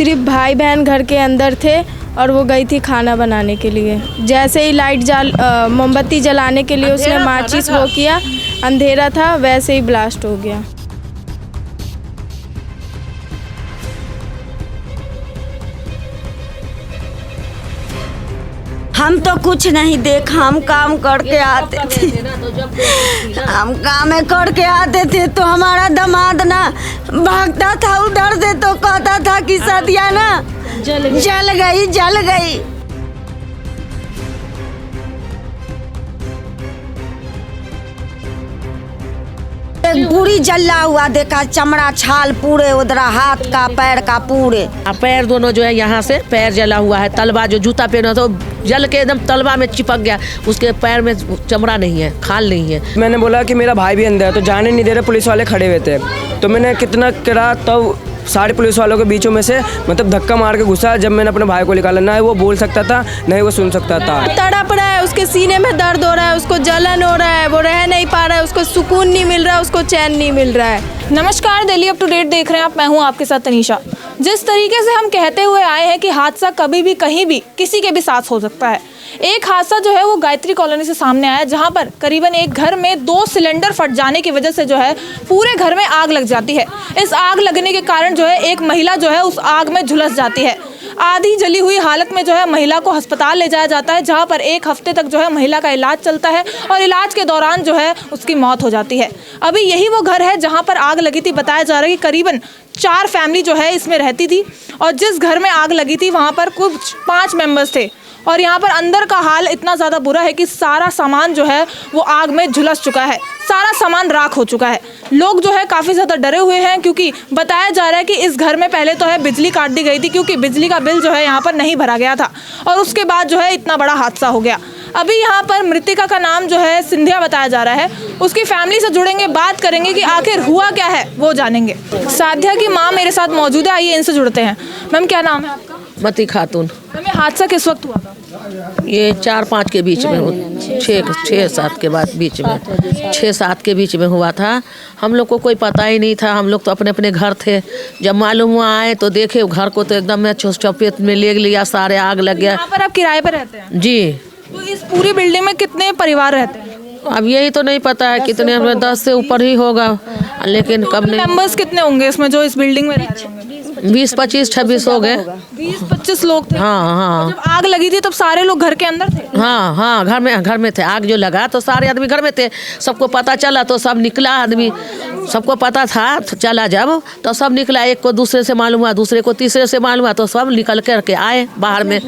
सिर्फ भाई बहन घर के अंदर थे और वो गई थी खाना बनाने के लिए। जैसे ही मोमबत्ती जलाने के लिए उसने माचिस वो किया, अंधेरा था, वैसे ही ब्लास्ट हो गया। हम तो कुछ नहीं देखा, हम काम करके आते थे। हम काम करके आते थे तो हमारा दामाद ना भागता था उधर से, तो कहता था कि सदिया ना जल गई। एक पूरी जला हुआ देखा, चमड़ा छाल पूरे उधर, हाथ का पैर का पूरे। पैर दोनों जो है यहाँ से पैर जला हुआ है, तलवा जो जूता पहना था जल के एकदम तलवा में चिपक गया, उसके पैर में चमड़ा नहीं है, खाल नहीं है। मैंने बोला कि मेरा भाई भी अंदर है, तो जाने नहीं दे रहे, पुलिस वाले खड़े हुए थे। तो मैंने कितना करा, तब सारे पुलिस वालों के बीचों में से मतलब धक्का मार के घुसा। जब मैंने अपने भाई को निकाला, ना वो बोल सकता था ना ही वो सुन सकता था। तड़प रहा है, उसके सीने में दर्द हो रहा है, उसको जलन हो रहा है, वो रह नहीं पा रहा है, उसको सुकून नहीं मिल रहा है, उसको चैन नहीं मिल रहा है। नमस्कार, दिल्ली अप टू डेट देख रहे हैं आप, मैं हूं आपके साथ तनीषा। जिस तरीके से हम कहते हुए आए हैं कि हादसा कभी भी कहीं भी किसी के भी साथ हो सकता है, एक हादसा जो है वो गायत्री कॉलोनी से सामने आया, जहां पर करीबन एक घर में 2 सिलेंडर फट जाने की वजह से जो है पूरे घर में आग लग जाती है। इस आग लगने के कारण जो है एक महिला जो है उस आग में झुलस जाती है। आधी जली हुई हालत में जो है महिला को अस्पताल ले जाया जाता है, जहां पर 1 हफ्ते तक जो है महिला का इलाज चलता है और इलाज के दौरान जो है उसकी मौत हो जाती है। अभी यही वो घर है जहां पर आग लगी थी। बताया जा रहा है कि करीबन 4 फैमिली जो है इसमें रहती थी और जिस घर में आग लगी थी वहां पर कुछ 5 मेंबर्स थे और यहाँ पर अंदर का हाल इतना ज़्यादा बुरा है कि सारा सामान जो है वो आग में झुलस चुका है, सारा सामान राख हो चुका है। लोग जो है काफ़ी ज़्यादा डरे हुए हैं, क्योंकि बताया जा रहा है कि इस घर में पहले तो है बिजली काट दी गई थी, क्योंकि बिजली का बिल जो है यहाँ पर नहीं भरा गया था और उसके बाद जो है इतना बड़ा हादसा हो गया। अभी यहाँ पर मृतिका का नाम जो है सिंधिया बताया जा रहा है, उसकी फैमिली से जुड़ेंगे, बात करेंगे कि आखिर हुआ क्या है वो जानेंगे। साध्या की माँ मेरे साथ मौजूद है, आइए इनसे जुड़ते हैं। मैम, क्या नाम है आपका? मती खातून। मैम, हादसा किस वक्त हुआ था? ये 4-5 के बीच में, 6-7 के बाद बीच में, 6-7 के बीच में हुआ था। हम लोग को कोई पता ही नहीं था, हम लोग तो अपने अपने घर थे। जब मालूम हुआ आए तो देखे घर को तो एकदम में चपेट में ले लिया, सारे आग लग गया। यहाँ पर आप किराए पर रहते हैं? जी। तो इस पूरी बिल्डिंग में कितने परिवार रहते हैं? अब यही तो नहीं पता है कितने, हमें 10 से ऊपर ही होगा, लेकिन कब नहीं। मेंबर्स कितने होंगे इसमें जो इस बिल्डिंग में रहते होंगे? 20, 25, 26 हो गए। 20-25 लोग थे। हाँ। जब आग लगी थी तब सारे लोग घर के अंदर थे? हाँ, घर में थे। आग जो लगा तो सारे आदमी घर में थे। सबको पता चला तो सब निकला, आदमी सबको पता था, चला जब तो सब निकला। एक को दूसरे से मालूम हुआ, दूसरे को तीसरे से मालूम हुआ, तो सब निकल करके आए बाहर में,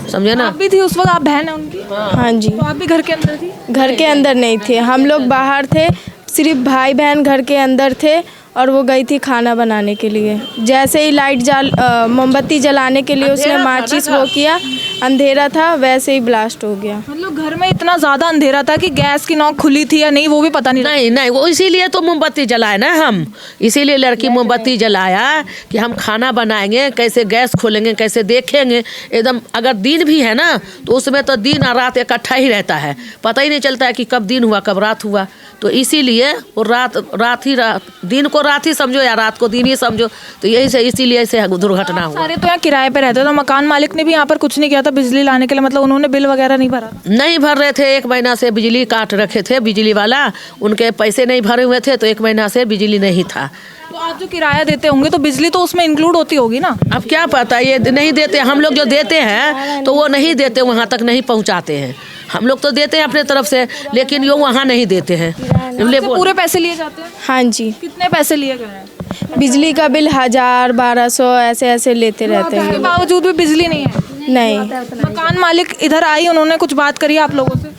समझे ना। आप भी थी उस वक्त? आप बहन है उनकी? हाँ जी। तो आप भी घर के अंदर थी? घर के अंदर नहीं थे, हम लोग बाहर थे। सिर्फ भाई बहन घर के अंदर थे और वो गई थी खाना बनाने के लिए। जैसे ही मोमबत्ती जलाने के लिए उसने माचिस वो किया, अंधेरा था, वैसे ही ब्लास्ट हो गया। मतलब घर में इतना ज़्यादा अंधेरा था कि गैस की नॉक खुली थी या नहीं वो भी पता नहीं, वो इसीलिए तो मोमबत्ती जलाए ना हम, इसीलिए लड़की मोमबत्ती जलाया कि हम खाना बनाएंगे, कैसे गैस खोलेंगे, कैसे देखेंगे। एकदम अगर दिन भी है ना तो उसमें तो दिन और रात इकट्ठा ही रहता है, पता ही नहीं चलता है कि कब दिन हुआ कब रात हुआ। तो इसीलिए वो दिन को रात ही समझो या रात को दिन ही समझो, तो यही से इसीलिए ऐसे दुर्घटना हुआ। सारे तो यहाँ किराए पे रहते थे, मकान मालिक ने भी यहाँ पर कुछ नहीं किया था बिजली लाने के लिए? मतलब उन्होंने बिल वगैरह नहीं भरा? नहीं भर रहे थे, 1 महीना से बिजली काट रखे थे बिजली वाला, उनके पैसे नहीं भरे हुए थे तो 1 महीना से बिजली नहीं था। तो आज जो किराया देते होंगे तो बिजली तो उसमें इंक्लूड होती होगी ना? अब क्या पता, ये नहीं देते। हम लोग जो देते हैं तो वो नहीं देते, वहाँ तक नहीं पहुँचाते हैं। हम लोग तो देते हैं अपने तरफ से, लेकिन ये वहाँ नहीं देते हैं। पूरे पैसे लिए जाते हैं? हाँ जी। कितने पैसे लिए गए हैं? बिजली का बिल 1000, 1200 ऐसे लेते रहते हैं। इसके बावजूद भी बिजली नहीं है? नहीं। मकान मालिक इधर आई, उन्होंने कुछ बात करी आप लोगों से?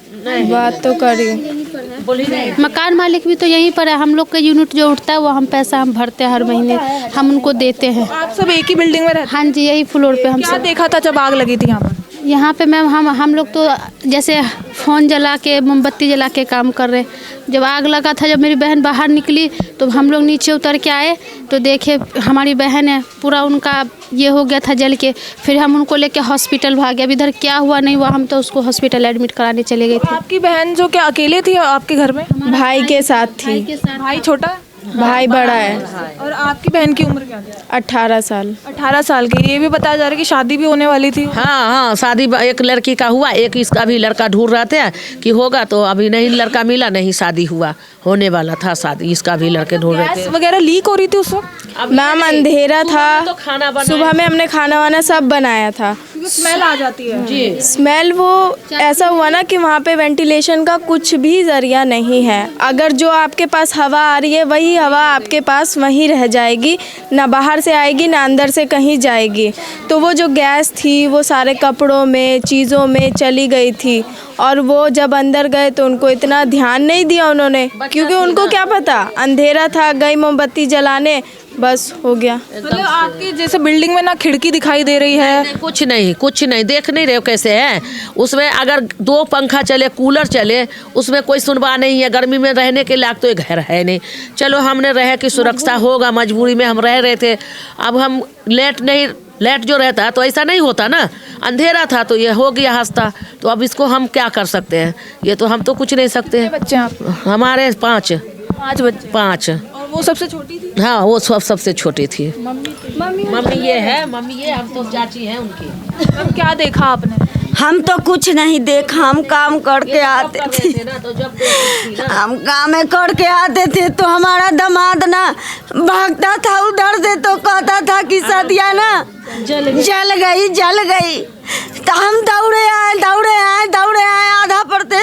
बात तो करी। मकान मालिक भी तो यहीं पर है, हम लोग का यूनिट जो उठता है वो हम पैसा भरते हैं, हर महीने हम उनको देते हैं। आप सब एक ही बिल्डिंग में रहते? हाँ जी, यही फ्लोर पे हम क्या सब। देखा था जब आग लगी थी यहाँ पर? यहाँ पे मैम हम लोग तो जैसे फ़ोन जला के मोमबत्ती जला के काम कर रहे। जब आग लगा था, जब मेरी बहन बाहर निकली तो हम लोग नीचे उतर के आए तो देखे हमारी बहन है पूरा उनका ये हो गया था जल के। फिर हम उनको लेके हॉस्पिटल भागे। अब इधर क्या हुआ नहीं हुआ, हम तो उसको हॉस्पिटल एडमिट कराने चले गए थे। आपकी बहन जो क्या अकेले थी आपके घर में? भाई के साथ थी। भाई छोटा? भाई बड़ा है। और आपकी बहन की उम्र क्या है? 18 साल। 18 साल की। ये भी बताया जा रहा है कि शादी भी होने वाली थी। हाँ हाँ, शादी एक लड़की का हुआ, एक इसका भी लड़का ढूंढ रहे थे कि होगा, तो अभी नहीं लड़का मिला, नहीं शादी हुआ, होने वाला था शादी, इसका भी लड़के ढूंढ रहे गैस वगैरह लीक हो रही थी उस वक्त? मैम अंधेरा तो था, खाना बनाया। सुबह में हमने खाना वाना सब बनाया था। स्मेल आ जाती है जी। स्मेल वो ऐसा हुआ ना कि वहाँ पे वेंटिलेशन का कुछ भी जरिया नहीं है। अगर जो आपके पास हवा आ रही है वही हवा आपके पास वहीं रह जाएगी, ना बाहर से आएगी ना अंदर से कहीं जाएगी। तो वो जो गैस थी वो सारे कपड़ों में, चीज़ों में चली गई थी। और वो जब अंदर गए तो उनको इतना ध्यान नहीं दिया उन्होंने, क्योंकि उनको क्या पता, अंधेरा था, गई मोमबत्ती जलाने, बस हो गया। मतलब आपकी जैसे बिल्डिंग में ना खिड़की दिखाई दे रही है? कुछ नहीं, देख नहीं रहे हो कैसे है। उसमें अगर 2 पंखा चले, कूलर चले, उसमें कोई सुनवा नहीं है। गर्मी में रहने के लायक तो ये घर है नहीं। चलो हमने रहे कि सुरक्षा होगा, मजबूरी में हम रह रहे थे। अब हम लाइट जो रहता तो ऐसा नहीं होता ना, अंधेरा था तो ये हो गया हादसा। तो अब इसको हम क्या कर सकते हैं, ये तो हम तो कुछ नहीं सकते हैं। बच्चे आप? हमारे 5 बच्चे। 5। और वो सबसे छोटी थी? हाँ, वो सबसे छोटी थी। मम्मी ये है, मम्मी ये, हम तो चाची हैं उनकी। अब क्या देखा आपने? हम तो कुछ नहीं देखा, हम काम करके आते थे। हम काम करके आते थे तो हमारा दामाद ना भागता था उधर से, तो कहता था कि सदिया ना जल गई। तो हम दौड़े आए, आधा पड़ते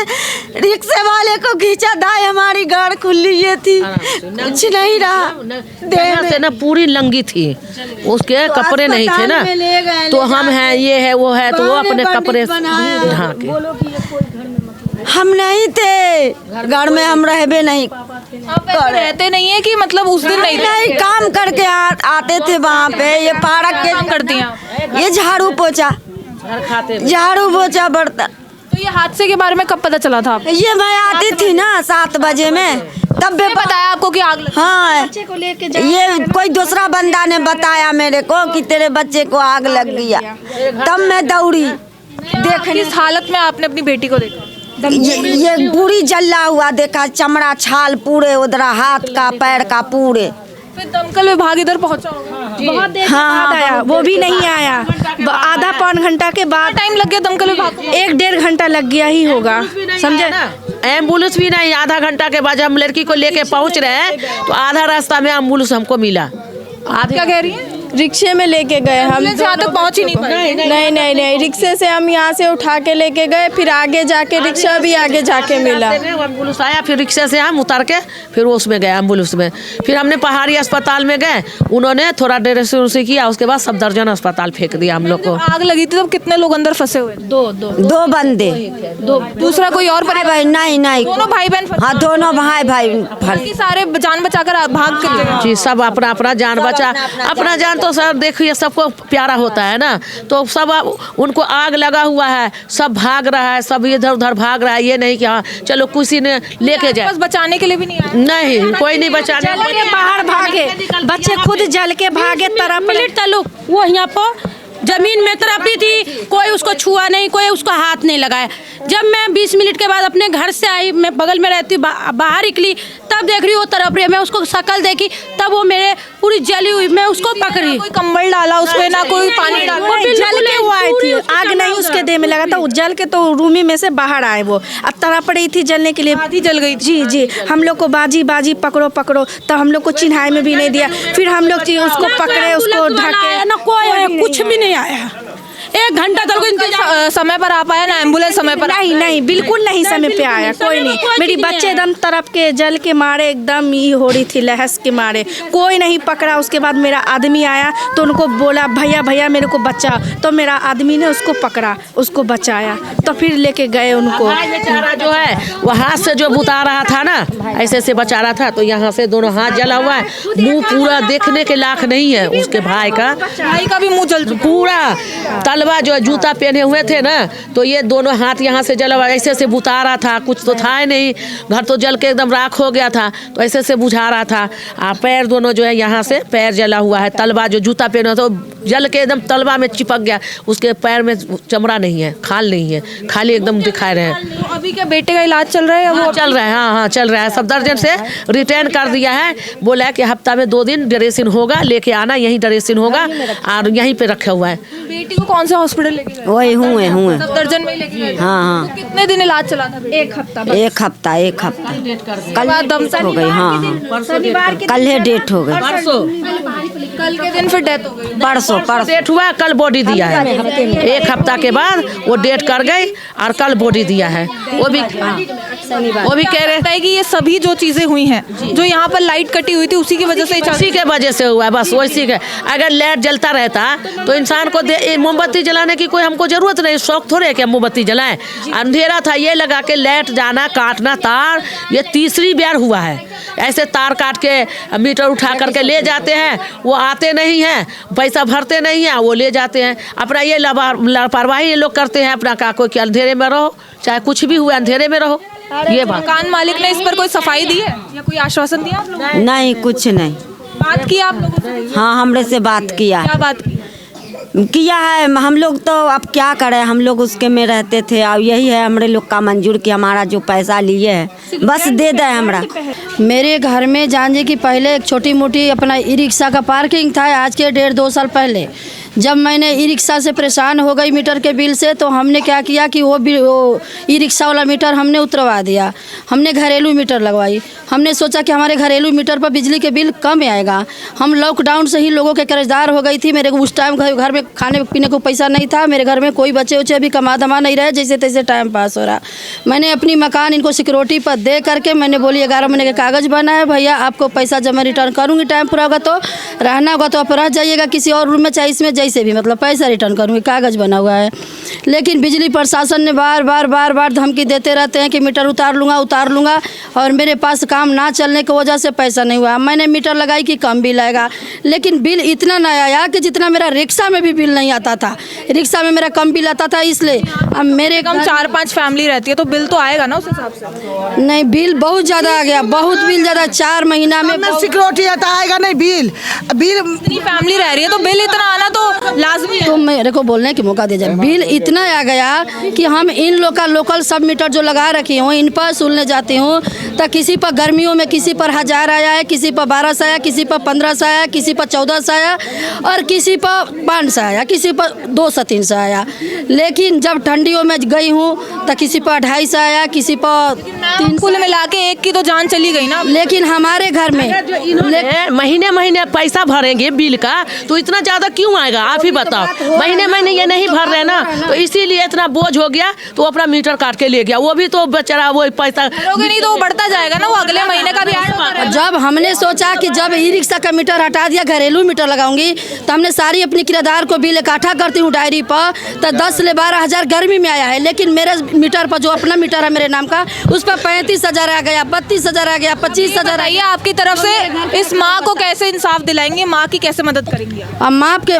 रिक्शे वाले को खींचा, दाई हमारी गाड़ खुली ये थी, कुछ नहीं रहा। देह से ना पूरी लंगी थी, उसके कपड़े नहीं थे ना, तो हम हैं, ये है, वो है, तो वो अपने कपड़े ढाके। हम नहीं थे घर में, हम रहबे नहीं आप ऐसे रहते नहीं है कि मतलब उस दिन नहीं काम करके आते थे वहाँ पे। ये पार्क के काम करती हैं आप? ये झाड़ू पोछा बर्तन। तो ये हादसे के बारे में कब पता चला था आपको? ये मैं आती थी ना 7 बजे में, तब भी बताया आपको कि आग लगी? हाँ, ये कोई दूसरा बंदा ने बताया मेरे को कि तेरे बच्चे को आग लग गया। तब मैं दौड़ी देखने। किस हालत में आपने अपनी बेटी को देखा? ये पूरी जला हुआ देखा, चमड़ा छाल पूरे, उधर हाथ का पैर का पूरे। फिर दमकल विभाग इधर पहुंचा होगा? बहुत देर बाद आया, वो भी नहीं आया। आधा पौन घंटा के बाद टाइम लग गया दमकल विभाग को? 1-1.5 घंटा लग गया ही होगा, समझे। एम्बुलेंस भी नहीं, आधा घंटा के बाद हम लड़की को लेके पहुंच रहे हैं तो आधा रास्ता में एम्बुलेंस हमको मिला। आप क्या कह रही हैं? रिक्शे में लेके गए हम। यहाँ तक पहुंच ही नहीं पाए? नहीं, रिक्शे से हम यहाँ से उठा के लेके गए, फिर आगे जाके रिक्शा भी आगे जाके मिला। एम्बुलेंस आया, फिर रिक्शे से हम उतार के फिर उसमें गए एम्बुलेंस में। फिर हमने पहाड़ी अस्पताल में गए, उन्होंने थोड़ा ड्रेसिंग किया, उसके बाद सब दर्जन अस्पताल फेंक दिया हम लोग को। आग लगी थी तब कितने लोग अंदर फंसे हुए? 2 बंदे। दूसरा कोई और भाई नहीं, दोनों भाई बहन? हाँ, दोनों भाई सारे जान बचाकर भाग के? जी, सब अपना जान बचा। अपना जान तो सर देखिए सबको प्यारा होता है ना, तो सब उनको आग लगा हुआ है, सब भाग रहा है, सब इधर उधर भाग रहा है। ये नहीं कि हाँ चलो किसी ने लेके जाए, बचाने के लिए भी नहीं आया? नहीं, कोई नहीं बचाने। बाहर भागे बच्चे, खुद जल के भागे। मिनट तलुक वो यहाँ पर जमीन में तड़पी थी, कोई उसको छुआ नहीं, कोई उसको हाथ नहीं लगाया। जब मैं 20 मिनट के बाद अपने घर से आई, मैं बगल में रहती हूँ, बाहर निकली, तब देख रही वो तड़प रही है। मैं उसको शक्ल देखी, तब वो मेरे पूरी जली हुई, मैं उसको पकड़ी। कोई कंबल डाला उसमें, ना कोई पानी डाला? जल के वो आई थी, आग नहीं उसके देह में लगा था, जल के तो रूमी में से बाहर आए वो। अब तड़प रही थी जलने के लिए, आधी जल गई। जी, हम लोग को बाजी पकड़ो, तो हम लोग को चिन्हाई में भी नहीं दिया। फिर हम लोग उसको पकड़े, उसको ढके ना, कोई कुछ भी नहीं आया। 1 घंटा तक इंतजार। समय पर आ पाया ना? एम्बुलेंस समय पर? नहीं, बिल्कुल नहीं समय पे आया, कोई नहीं। मेरी बच्चे एकदम तरफ के जल के मारे एकदम ये हो रही थी, लहस के मारे, कोई नहीं पकड़ा। उसके बाद मेरा आदमी आया तो उनको बोला भैया मेरे को बचा, तो मेरा आदमी ने उसको पकड़ा, उसको बचाया, तो फिर लेके गए उनको। बेचारा जो है वो हाथ से जो बुता रहा था ना, ऐसे बचा रहा था, तो यहाँ से दोनों हाथ जला हुआ है, मुंह पूरा देखने के लायक नहीं है उसके भाई का भी मुंह जल पूरा। तलवा जो जूता पहने हुए थे ना, तो ये दोनों हाथ यहाँ से जला ऐसे ऐसे बुता रहा था, कुछ तो था ही नहीं, घर तो जल के एकदम राख हो गया था, तो ऐसे ऐसे बुझा रहा था। पैर दोनों जो है यहाँ से पैर जला हुआ है, तलवा जो जूता पहने तो जल के एकदम तलवा में चिपक गया, उसके पैर में चमड़ा नहीं है, खाल नहीं है, खाली एकदम दिखा रहे हैं। तो अभी क्या बेटे का इलाज चल रहा है या वो चल रहा है? हाँ चल रहा है। सफदरजंग से रिटर्न कर दिया है, बोला है कि हफ्ता में 2 दिन ड्रेसिंग होगा, लेके आना, यहीं ड्रेसिंग होगा और यहीं पे रखा हुआ है। बेटी को कौन सा हॉस्पिटल लेके गए? वही हुए सफदरजंग में लेके गए? हाँ तो कितने दिन इलाज चला था? एक हफ्ता। एक हफ्ता कल दम से हो गई। हाँ कल है डेट हो गई, कल के दिन फिर डेथ हो गई। परसों डेट हुआ, कल बॉडी दिया है। एक हफ्ता के बाद वो डेट कर गई और कल बॉडी दिया है। वो भी कह रहे है कि ये सभी जो चीजें हुई हैं, जो यहाँ पर लाइट कटी हुई थी, उसी की वजह से उसी के वजह से हुआ है, बस वैसी के। अगर लाइट जलता रहता तो इंसान को मोमबत्ती जलाने की कोई हमको जरूरत नहीं, शौक थोड़े है कि हम मोमबत्ती जलाएं। अंधेरा था, ये लगा के लाइट जाना काटना तार, ये तीसरी बार हुआ है। ऐसे तार काट के मीटर उठा करके ले जाते हैं, वो आते नहीं हैं, पैसा भरते नहीं हैं, वो ले जाते हैं। अपना ये लापरवाही ये लोग करते हैं अपना, का कोई कि अंधेरे में रहो, चाहे कुछ भी हुआ अंधेरे में रहो। ये बात मकान मालिक ने इस पर कोई सफाई दी है या कोई आश्वासन दिया आप लोगों ने? नहीं कुछ नहीं। बात की आप लोगों से? हाँ हमरे से बात किया क्या बात की? किया है। हम लोग तो अब क्या करें, हम लोग उसके में रहते थे, और यही है हमरे लोग का मंजूर कि हमारा जो पैसा लिए है बस दे दे हमरा। मेरे घर में जाने की पहले एक छोटी मोटी अपना ई रिक्शा का पार्किंग था। आज के 1.5-2 साल पहले जब मैंने ई रिक्शा से परेशान हो गई मीटर के बिल से, तो हमने क्या किया कि वो ई रिक्शा वाला मीटर हमने उतरवा दिया। हमने घरेलू मीटर लगवाई। हमने सोचा कि हमारे घरेलू मीटर पर बिजली के बिल कम आएगा। हम लॉकडाउन से ही लोगों के कर्जदार हो गई थी। मेरे को उस टाइम घर में खाने पीने को पैसा नहीं था। मेरे घर में कोई बच्चे उच्चे अभी कमा धमा नहीं रहे, जैसे तैसे टाइम पास हो रहा। मैंने अपनी मकान इनको सिक्योरिटी पर दे करके मैंने बोली 11 महीने के कागज़ बना है भैया, आपको पैसा जब मैं रिटर्न करूँगी टाइम पूरा होगा तो रहना होगा तो आप रह जाइएगा किसी और रूम में, चाहे इसमें जैसे भी, मतलब पैसा रिटर्न करूँगी, कागज़ बना हुआ है। लेकिन बिजली प्रशासन ने बार बार धमकी देते रहते हैं कि मीटर उतार लूँगा, और मेरे पास काम ना चलने की वजह से पैसा नहीं हुआ। मैंने मीटर लगाई कि कम बिल आएगा, लेकिन बिल इतना ना आया कि जितना मेरा रिक्शा में भी बिल नहीं आता था। रिक्शा में मेरा कम बिल आता था, इसलिए अब मेरे कम 4-5 फैमिली रहती है तो बिल तो आएगा ना उस हिसाब से? नहीं, बिल बहुत ज़्यादा आ गया, बहुत बिल ज़्यादा। 4 महीना में सिक्योरिटी आता आएगा नहीं, बिल इतनी फैमिली रह रही है तो बिल इतना आना तो लाजमी है। तो मेरे को बोलने की मौका दिया जाए। बिल इतना आ गया कि हम इन लोग का लोकल सब मीटर जो लगा रखी हूँ इन पर सुनने जाती हूँ, तो किसी पर गर्मियों में किसी पर 1000 आया है, किसी पर 1200 आया, किसी पर 1500 आया, किसी पर 1400 आया, और किसी पर 500 आया, किसी पर 200-300 आया। लेकिन जब ठंडियों में गई हूँ तो किसी पर 250 आया, किसी पर 300। कुल मिला के एक की तो जान चली गई ना। लेकिन हमारे घर में महीने पैसा भरेंगे बिल का, तो इतना ज़्यादा क्यों आएगा? आप ही बताओ। महीने ये नहीं भर रहे ना, तो इसीलिए इतना बोझ हो गया, तो अपना मीटर काट के ले गया। वो भी तो बेचारा वो पैसा नहीं तो वो बढ़ता जाएगा ना, वो अगले महीने का भी आएगा। जब हमने सोचा कि जब ई रिक्शा का मीटर हटा दिया, घरेलू मीटर लगाऊंगी, तो हमने सारी अपनी किराएदार को बिल इकट्ठा करती हूँ डायरी पर, तो 10 से 12 हज़ार गर्मी में आया है। लेकिन मेरे मीटर पर जो अपना मीटर है मेरे नाम का, उस पर 35,000 आ गया, 32,000 आ गया, 25,000 आ गया। आपकी तरफ से इस माँ को कैसे इंसाफ दिलाएंगे? माँ की कैसे मदद करेंगे? अब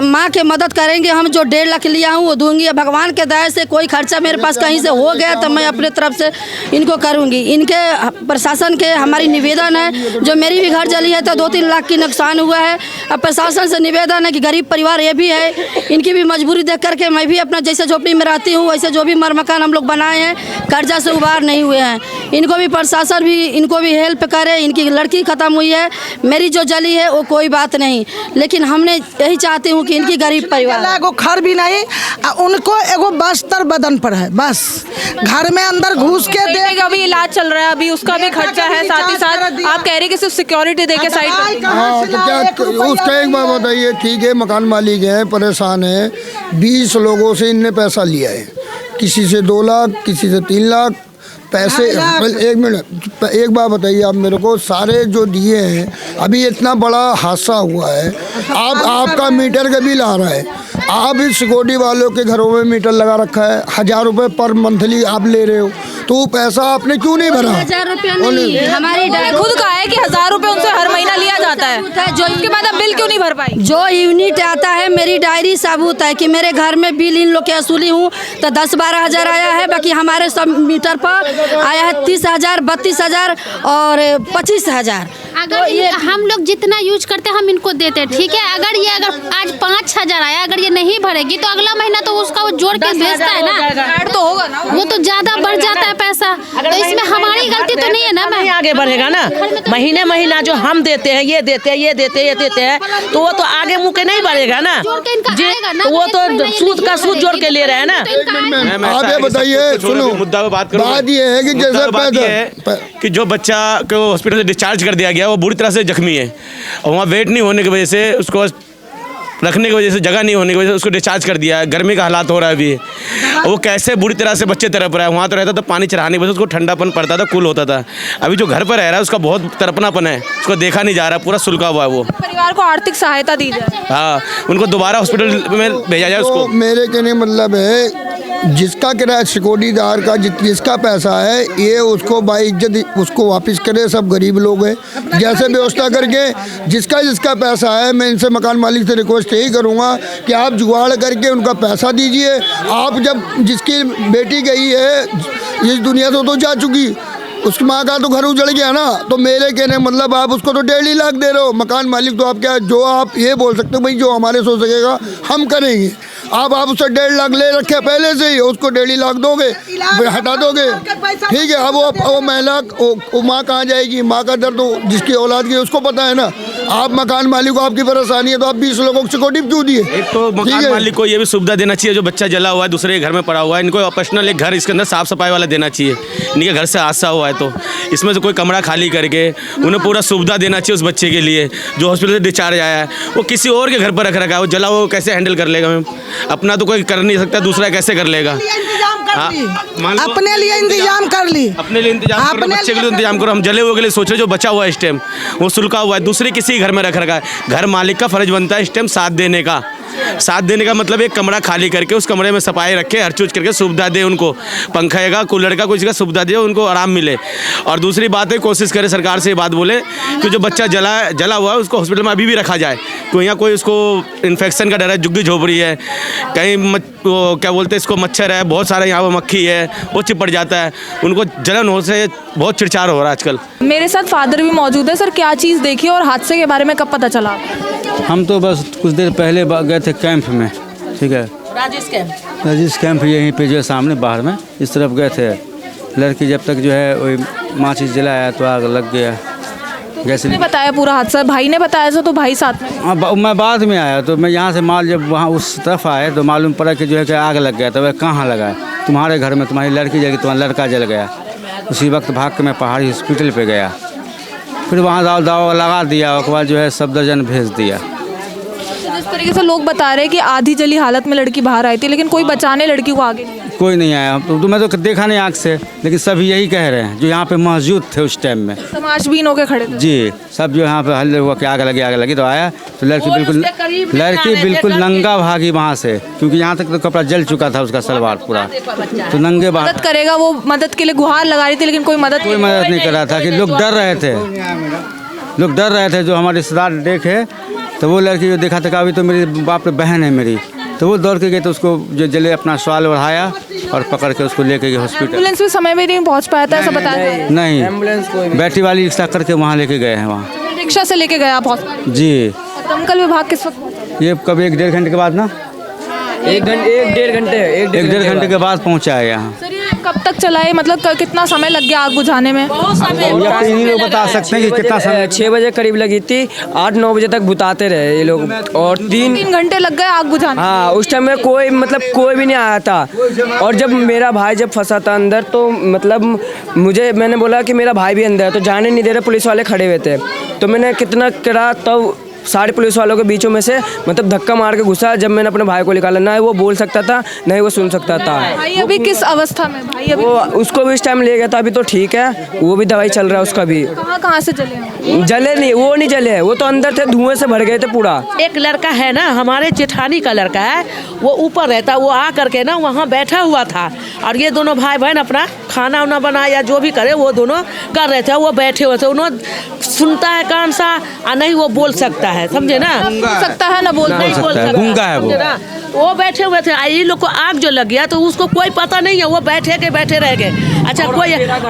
माँ के मदद करेंगे हम। जो 1.5 लाख लिया हूँ वो दूंगी। भगवान के दया से कोई खर्चा मेरे पास कहीं से हो गया तो मैं अपने तरफ से इनको करूँगी। इनके प्रशासन के हमारी निवेदन है, जो मेरी भी घर जली है तो 2-3 लाख की नुकसान हुआ है। अब प्रशासन से निवेदन है कि गरीब परिवार ये भी है, इनकी भी मजबूरी देख करके मैं भी अपना जैसे झोपड़ी में रहती हूँ वैसे जो भी मर मकान हम लोग बनाए हैं कर्जा से उबार नहीं हुए हैं, इनको भी प्रशासन भी इनको भी हेल्प करे। इनकी लड़की ख़त्म हुई है, मेरी जो जली है वो कोई बात नहीं, लेकिन हमने यही चाहती हूँ कि इनकी गरीब परिवार एगो घर भी नहीं, उनको एगो बस्तर बदन पर है, बस घर में अंदर घुस के बेटे का भी इलाज चल रहा है, अभी उसका भी खर्चा है, साथ ही साथ आप कह रहे कि सिर्फ सिक्योरिटी दे के साइड। हाँ तो क्या उसका एक बात बताइए। ठीक है, मकान मालिक हैं, परेशान है, 20 लोगों से इनने पैसा लिया है, किसी से 2 लाख, किसी से 3 लाख पैसे। एक मिनट, एक बात बताइए आप मेरे को, सारे जो दिए हैं, अभी इतना बड़ा हादसा हुआ है, आपका मीटर का बिल आ रहा है, आप इस सिक्योरिटी वालों के घरों में मीटर लगा रखा है, 1000 रुपये पर मंथली आप ले रहे हो, तो पैसा आपने क्यों नहीं भरा? 1000 रुपया नहीं, हमारी खुद कहा है कि 1000 रुपये उनसे हर महीना लिया जाता आता है, जो उसके बाद अब बिल क्यों नहीं भर पाई? जो यूनिट आता है, मेरी डायरी सबूत है कि मेरे घर में बिल इन लोग के वसूली हूँ तो 10-12 हज़ार आया है। बाकी हमारे सब मीटर पर आया है 30,000, 32,000 और 25,000। अगर ये हम लोग जितना यूज करते हैं हम इनको देते हैं, ठीक है। अगर आज 5,000 आया, अगर ये नहीं भरेगी तो अगला महीना तो उसका वो जोड़ के भेजता है ना, ऐड तो होगा ना, वो तो ज्यादा बढ़ जाता है पैसा। तो इसमें हमारी गलती तो नहीं है ना मैम। आगे बढ़ेगा ना, महीने महीना जो हम देते हैं, ये देते हैं, ये देते हैं, ये देते हैं, तो वो तो आगे मुँह के नहीं बढ़ेगा ना, वो तो सूद का सूद जोड़ के ले रहे हैं ना। आगे बताइए, सुनो मुद्दा पे बात करूं। बात ये है कि जैसे बात ये है कि जो बच्चा को हॉस्पिटल से डिस्चार्ज कर दिया गया वो बुरी तरह से जख्मी है और वहाँ वेट नहीं होने की वजह से, उसको रखने की वजह से जगह नहीं होने की वजह से उसको डिस्चार्ज कर दिया है। गर्मी का हालात हो रहा है अभी, वो कैसे बुरी तरह से बच्चे तड़प रहा है। वहाँ तो रहता था पानी चढ़ाने की वजह से उसको ठंडापन पड़ता था, कूल होता था। अभी जो घर पर रह रहा है उसका बहुत तड़पनापन है, उसको देखा नहीं जा रहा, पूरा सुलगा हुआ है वो। परिवार को आर्थिक सहायता दी जाए, हाँ, उनको दोबारा हॉस्पिटल में भेजा जाए उसको। मेरे कहने मतलब है जिसका किराया सिक्योरिटीदार का जिसका पैसा है, ये उसको बाइज्जत उसको वापस करे। सब गरीब लोग हैं, जैसे व्यवस्था करके जिसका पैसा है, मैं इनसे मकान मालिक से रिक्वेस्ट यही करूँगा कि आप जुगाड़ करके उनका पैसा दीजिए। आप जब जिसकी बेटी गई है इस दुनिया से तो जा चुकी, उसकी माँ का तो घर उजड़ गया ना, तो मेरे कहने मतलब आप उसको तो 1.5 लाख दे रहे हो। मकान मालिक तो आप क्या, जो आप ये बोल सकते हो भाई जो हमारे सो सकेगा हम करेंगे। आप उससे 1.5 लाख ले रखे पहले से ही, उसको 1.5 लाख दोगे, हटा दोगे, ठीक है। अब वो महिला वो माँ कहाँ जाएगी? माँ का दर्द तो जिसकी औलाद की उसको पता है ना। आप मकान मालिक को आपकी परेशानी है तो आप 20 लोगों को सिक्योरिटी क्यों दिए? एक तो मकान मालिक को ये भी सुविधा देना चाहिए, जो बच्चा जला हुआ है दूसरे के घर में पड़ा हुआ है, इनको पर्सनल एक घर इसके अंदर साफ सफाई वाला देना चाहिए। इनके घर से हादसा हुआ है तो इसमें से कोई कमरा खाली करके उन्हें पूरा सुविधा देना चाहिए उस बच्चे के लिए जो हॉस्पिटल से डिस्चार्ज आया है। वो किसी और के घर पर रख रखा है, वो जला हुआ कैसे हैंडल कर लेगा मैम? अपना तो कोई कर नहीं सकता, दूसरा कैसे कर लेगा? अपने लिए इंतजाम कर ली, अपने लिए इंतजाम करो, बच्चे के लिए इंतजाम करो। हम जले हुए के लिए सोचो, जो बचा हुआ है इस टाइम वो सुलका हुआ है, दूसरे किसी घर में रख रखा है। घर मालिक का फर्ज बनता है इस टाइम साथ देने का। साथ देने का मतलब एक कमरा खाली करके उस कमरे में सफाई रखे, हर चीज़ करके सुविधा दे उनको, पंखे का, कूलर का, कुछ का सुविधा दे, उनको आराम मिले। और दूसरी बात है, कोशिश करे सरकार से ये बात बोले कि जो बच्चा जला हुआ है उसको हॉस्पिटल में अभी भी रखा जाए। कोई यहाँ कोई उसको इन्फेक्शन का डर है, झुग्गी झोपड़ी है, कहीं वो क्या बोलते हैं इसको, मच्छर है, बहुत सारे यहाँ पर मक्खी है, वो चिपट जाता है, उनको जलन हो से बहुत चिड़चार हो रहा है आजकल। मेरे साथ फादर भी मौजूद है। सर, क्या चीज़ देखी और हादसे के बारे में कब पता चला? हम तो बस कुछ देर पहले गए थे कैंप में, ठीक है, राजेश कैंप यहीं पे जो है सामने बाहर में इस तरफ गए थे। लड़की जब तक जो है वही माचिस जलाया तो आग लग गया। जैसे किसने बताया पूरा हादसा? भाई ने बताया था, तो भाई साथ में? हाँ, मैं बाद में आया तो मैं यहाँ से माल जब वहाँ उस तरफ आए तो मालूम पड़ा कि जो है कि आग लग गया। तो वह कहाँ लगा है? तुम्हारे घर में तुम्हारी लड़की जल गई, तुम्हारा लड़का जल गया। उसी वक्त भाग के मैं पहाड़ी हॉस्पिटल पे गया, फिर वहाँ दवा लगा दिया, उसके बाद जो है सफदरजंग भेज दिया। जिस तरीके से लोग बता रहे हैं कि आधी जली हालत में लड़की बाहर आई थी, लेकिन कोई बचाने लड़की को आगे नहीं आया। कोई नहीं आया, तो मैं तो देखा नहीं आँख से, लेकिन सभी यही कह रहे हैं जो यहाँ पे मौजूद थे उस टाइम में। समाजबीन होकर खड़े थे जी, सब जो यहाँ पे हल्ले हुआ कि आग लगी तो आया तो लड़की बिल्कुल नंगा भागी वहाँ से, क्योंकि यहाँ तक तो कपड़ा जल चुका था उसका सलवार पूरा, तो नंगे मदद करेगा वो, मदद के लिए गुहार लगा रही थी, लेकिन कोई मदद नहीं कर रहा था। कि लोग डर रहे थे, जो हमारे रिश्तेदार देखे तो वो लड़की जो देखा था कि अभी तो मेरी बाप बहन है मेरी, तो वो दौड़ के गए तो उसको जो जले अपना सवाल बढ़ाया और पकड़ के उसको लेके गए हॉस्पिटल। एम्बुलेंस भी समय में नहीं पहुंच पाया था, ऐसा बताया? नहीं, बैटरी वाली रिक्शा करके वहाँ लेके गए हैं। वहाँ रिक्शा से लेके गए आप हॉस्पिटल? जी। दमकल विभाग किस वक्त? ये कभी 1-1.5 घंटे के बाद ना, 1-1.5 घंटे के बाद पहुँचा है यहाँ। कब तक चलाए, मतलब कितना समय लग गया आग बुझाने में? ये लोग बता सकते हैं कि कितना समय? 6 बजे करीब लगी थी, 8-9 बजे तक बुताते रहे ये लोग, और 3 घंटे लग गए आग बुझाने। हाँ, उस टाइम में कोई भी नहीं आया था। और जब मेरा भाई जब फंसा था अंदर तो मतलब मैंने बोला कि मेरा भाई भी अंदर है, तो जाने नहीं दे रहे, पुलिस वाले खड़े हुए थे। तो मैंने कितना करा, तब सारे पुलिस वालों के बीचों में से मतलब धक्का मार के घुसा। जब मैंने अपने भाई को निकाला, ना वो बोल सकता था ना ही वो सुन सकता था। भाई अभी किस अवस्था में? भाई अभी वो उसको भी इस टाइम ले गया था, अभी तो ठीक है, वो भी दवाई चल रहा है उसका भी। कहाँ से जले नहीं, वो नहीं जले, वो तो अंदर थे, धुएं से भर गए थे पूरा। एक लड़का है ना, हमारे जेठानी का लड़का है, वो ऊपर रहता, वो आ करके ना वहाँ बैठा हुआ था, और ये दोनों भाई बहन अपना खाना वाना बनाया या जो भी करे वो दोनों कर रहे थे, वो बैठे हुए थे। उन्होंने सुनता है कान सा और नहीं वो बोल सकता है, समझे ना। सकता है ना बोल नहीं बोल सकता, गूंगा है वो। समझे ना? वो बैठे हुए थे, ये लोग को आग जो लग गया तो उसको कोई पता नहीं है, वो बैठे रह गए। अच्छा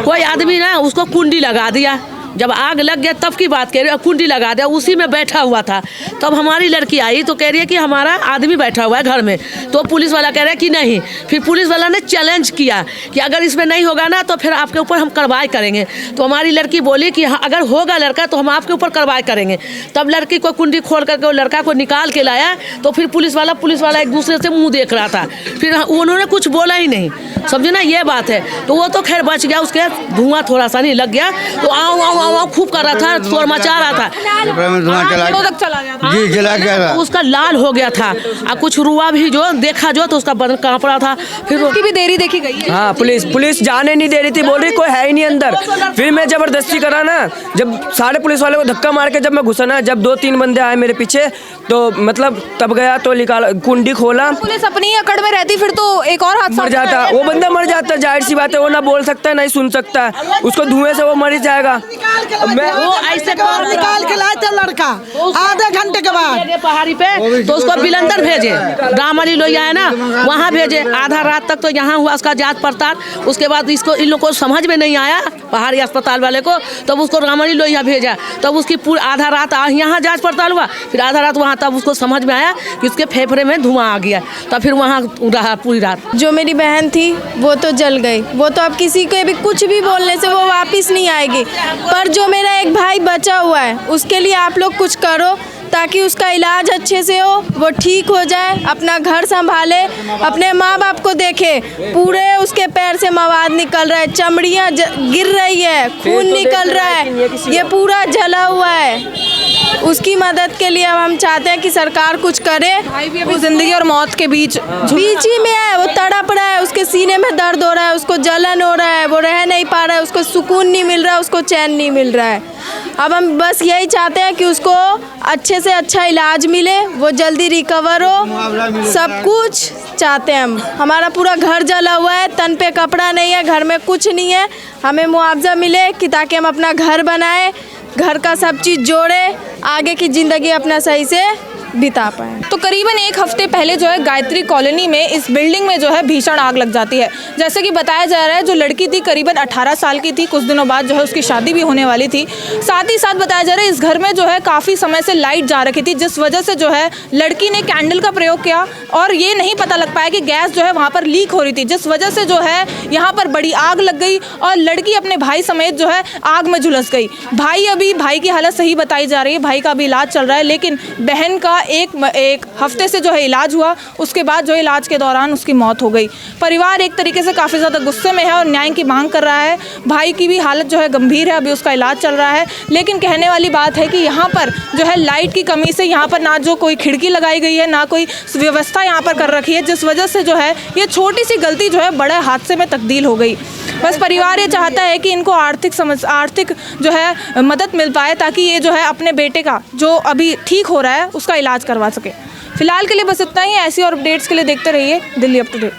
कोई आदमी ना उसको कुंडी लगा दिया, जब आग लग गया तब की बात कह रही है, कुंडी लगा दिया, उसी में बैठा हुआ था। तब हमारी लड़की आई तो कह रही है कि हमारा आदमी बैठा हुआ है घर में, तो पुलिस वाला कह रहा है कि नहीं। फिर पुलिस वाला ने चैलेंज किया कि अगर इसमें नहीं होगा ना तो फिर आपके ऊपर हम कार्रवाई करेंगे। तो हमारी लड़की बोली कि हाँ अगर होगा लड़का तो हम आपके ऊपर कार्रवाई करेंगे। तब लड़की को कुंडी खोल करके वो लड़का को निकाल के लाया, तो फिर पुलिस वाला एक दूसरे से मुँह देख रहा था, फिर उन्होंने कुछ बोला ही नहीं, समझे ना, ये बात है। तो वो तो खैर बच गया, उसके धुआं थोड़ा सा नहीं लग गया, तो आओ खूब कर रहा था, शोर मचा रहा था, तक चला गया था। जी जला गया था। उसका लाल हो गया था और कुछ रुआ भी जो देखा जो तो उसका बदन कांप रहा था। फिर उसकी भी देरी देखी गई है। हाँ पुलिस जाने नहीं दे रही थी, बोल रही कोई है ही नहीं अंदर। फिर मैं जबरदस्ती करा ना, जब सारे पुलिस वाले को धक्का मार के जब मैं घुसा ना, जब 2-3 बंदे आए मेरे पीछे तो मतलब तब गया तो निकाला, कुंडी खोला। पुलिस अपनी अकड़ में रहती फिर तो एक और हादसा मर जाता, वो बंदा मर जाता, जाहिर सी बात है, वो ना बोल सकता है ना ही सुन सकता है, उसको धुएं से वो मर ही जाएगा। वो ऐसे निकाल के लाए थे लड़का आधे घंटे के बाद पहाड़ी पे, तो उसको बिलंदर भेजे, रामली लोहिया है ना वहाँ भेजे। आधा रात तक तो यहाँ हुआ उसका जांच पड़ताल, उसके बाद इसको इन लोगों को समझ में नहीं आया पहाड़ी अस्पताल वाले को, तब उसको रामली लोहिया भेजा, तब उसकी पूरी आधा रात यहाँ जांच पड़ताल हुआ, फिर आधा रात वहाँ, तब उसको समझ में आया कि उसके फेफड़े में धुआं आ गया, तब फिर वहाँ रहा पूरी रात। जो मेरी बहन थी वो तो जल गई, वो तो अब किसी को भी कुछ भी बोलने से वो वापस नहीं आएगी, पर जो मेरा एक भाई बचा हुआ है उसके लिए आप लोग कुछ करो ताकि उसका इलाज अच्छे से हो, वो ठीक हो जाए, अपना घर संभाले, अपने माँ बाप को देखे। पूरे उसके पैर से मवाद निकल रहा है, चमड़ियाँ गिर रही है, खून निकल रहा है, ये पूरा जला हुआ है। उसकी मदद के लिए अब हम चाहते हैं कि सरकार कुछ करे। भाई भी अभी जिंदगी और मौत के बीच ही में है, वो तड़प रहा है, उसके सीने में दर्द हो रहा है, उसको जलन हो रहा है, वो रह नहीं पा रहा है, उसको सुकून नहीं मिल रहा है, उसको चैन नहीं मिल रहा है। अब हम बस यही चाहते हैं कि उसको अच्छे से अच्छा इलाज मिले, वो जल्दी रिकवर हो, सब कुछ चाहते हैं हम। हमारा पूरा घर जला हुआ है, तन पे कपड़ा नहीं है, घर में कुछ नहीं है, हमें मुआवजा मिले कि ताकि हम अपना घर बनाए, घर का सब चीज़ जोड़े, आगे की ज़िंदगी अपना सही से बिता पाए। तो करीबन एक हफ्ते पहले जो है गायत्री कॉलोनी में इस बिल्डिंग में जो है भीषण आग लग जाती है। जैसे कि बताया जा रहा है जो लड़की थी करीबन 18 साल की थी, कुछ दिनों बाद जो है उसकी शादी भी होने वाली थी। साथ ही साथ बताया जा रहा है इस घर में जो है काफ़ी समय से लाइट जा रखी थी, जिस वजह से जो है लड़की ने कैंडल का प्रयोग किया और ये नहीं पता लग पाया कि गैस जो है वहाँ पर लीक हो रही थी, जिस वजह से जो है यहाँ पर बड़ी आग लग गई और लड़की अपने भाई समेत जो है आग में झुलस गई। भाई की हालत सही बताई जा रही है, भाई का भी इलाज चल रहा है, लेकिन बहन का एक हफ्ते से जो है इलाज हुआ, उसके बाद जो इलाज के दौरान उसकी मौत हो गई। परिवार एक तरीके से काफ़ी ज़्यादा गुस्से में है और न्याय की मांग कर रहा है। भाई की भी हालत जो है गंभीर है, अभी उसका इलाज चल रहा है, लेकिन कहने वाली बात है कि यहाँ पर जो है लाइट की कमी से यहाँ पर ना जो कोई खिड़की लगाई गई है, ना कोई व्यवस्था यहाँ पर कर रखी है, जिस वजह से जो है ये छोटी सी गलती जो है बड़े हादसे में तब्दील हो गई। बस परिवार ये चाहता है कि इनको आर्थिक जो है मदद मिल पाए ताकि ये जो है अपने बेटे का जो अभी ठीक हो रहा है उसका इलाज करवा सके। फिलहाल के लिए बस इतना ही। ऐसी और अपडेट्स के लिए देखते रहिए दिल्ली अप टू डेट।